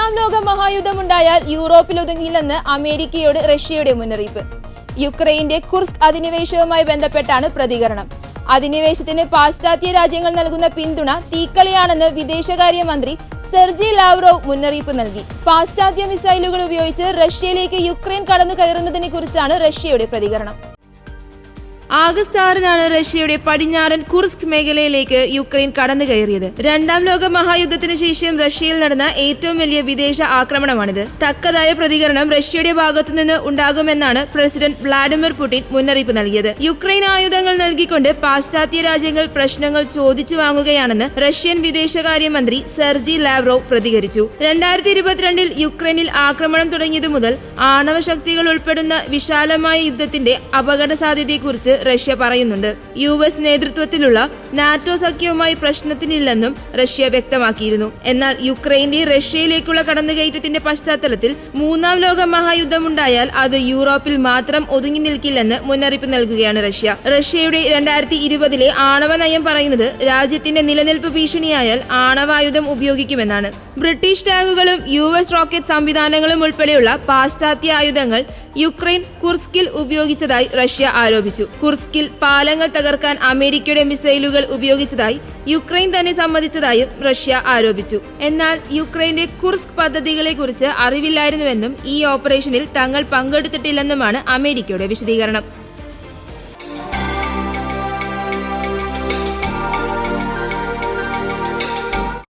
മൂന്നാം ലോക മഹായുദ്ധമുണ്ടായാൽ യൂറോപ്പിൽ ഒതുങ്ങില്ലെന്ന് അമേരിക്കയോട് റഷ്യയുടെ മുന്നറിയിപ്പ്. യുക്രൈന്റെ കുർസ്ക് അധിനിവേശവുമായി ബന്ധപ്പെട്ടാണ് പ്രതികരണം. അധിനിവേശത്തിന് പാശ്ചാത്യ രാജ്യങ്ങൾ നൽകുന്ന പിന്തുണ തീക്കളിയാണെന്ന് വിദേശകാര്യമന്ത്രി സെർജി ലാവ്റോവ് മുന്നറിയിപ്പ് നൽകി. പാശ്ചാത്യ മിസൈലുകൾ ഉപയോഗിച്ച് റഷ്യയിലേക്ക് യുക്രൈൻ കടന്നു കയറുന്നതിനെ കുറിച്ചാണ് റഷ്യയുടെ പ്രതികരണം. ആഗസ്റ്റ് 6-നാണ് റഷ്യയുടെ പടിഞ്ഞാറൻ കുർസ്ക് മേഖലയിലേക്ക് യുക്രൈൻ കടന്നു കയറിയത്. രണ്ടാം ലോക മഹായുദ്ധത്തിന് ശേഷം റഷ്യയിൽ നടന്ന ഏറ്റവും വലിയ വിദേശ ആക്രമണമാണിത്. തക്കതായ പ്രതികരണം റഷ്യയുടെ ഭാഗത്തുനിന്ന് ഉണ്ടാകുമെന്നാണ് പ്രസിഡന്റ് വ്ളാഡിമിർ പുടിൻ മുന്നറിയിപ്പ് നൽകിയത്. യുക്രൈൻ ആയുധങ്ങൾ നൽകിക്കൊണ്ട് പാശ്ചാത്യ രാജ്യങ്ങൾ പ്രശ്നങ്ങൾ ചോദിച്ചു വാങ്ങുകയാണെന്ന് റഷ്യൻ വിദേശകാര്യമന്ത്രി സെർജി ലാവ്റോവ് പ്രതികരിച്ചു. 2022-ൽ യുക്രൈനിൽ ആക്രമണം തുടങ്ങിയതു മുതൽ ആണവ ശക്തികൾ ഉൾപ്പെടുന്ന വിശാലമായ യുദ്ധത്തിന്റെ അപകട സാധ്യതയെക്കുറിച്ച് റഷ്യ പറയുന്നുണ്ട്. US നേതൃത്വത്തിലുള്ള നാറ്റോ സഖ്യവുമായി പ്രശ്നത്തിനില്ലെന്നും റഷ്യ വ്യക്തമാക്കിയിരുന്നു. എന്നാൽ യുക്രൈന്റെ റഷ്യയിലേക്കുള്ള കടന്നുകയറ്റത്തിന്റെ പശ്ചാത്തലത്തിൽ മൂന്നാം ലോക മഹായുദ്ധമുണ്ടായാൽ അത് യൂറോപ്പിൽ മാത്രം ഒതുങ്ങി നിൽക്കില്ലെന്ന് മുന്നറിയിപ്പ് നൽകുകയാണ് റഷ്യ. റഷ്യയുടെ 2020-ലെ ആണവ നയം പറയുന്നത് രാജ്യത്തിന്റെ നിലനിൽപ്പ് ഭീഷണിയായാൽ ആണവായുധം ഉപയോഗിക്കുമെന്നാണ്. ബ്രിട്ടീഷ് ടാങ്കുകളും US റോക്കറ്റ് സംവിധാനങ്ങളും ഉൾപ്പെടെയുള്ള പാശ്ചാത്യ ആയുധങ്ങൾ യുക്രൈൻ കുർസ്കിൽ ഉപയോഗിച്ചതായി റഷ്യ ആരോപിച്ചു. കുർസ്കിൽ പാലങ്ങൾ തകർക്കാൻ അമേരിക്കയുടെ മിസൈലുകൾ ഉപയോഗിച്ചതായി യുക്രൈൻ തന്നെ സമ്മതിച്ചതായും റഷ്യ ആരോപിച്ചു. എന്നാൽ യുക്രൈന്റെ കുർസ്ക് പദ്ധതികളെക്കുറിച്ച് അറിവില്ലായിരുന്നുവെന്നും ഈ ഓപ്പറേഷനിൽ തങ്ങൾ പങ്കെടുത്തിട്ടില്ലെന്നുമാണ് അമേരിക്കയുടെ വിശദീകരണം.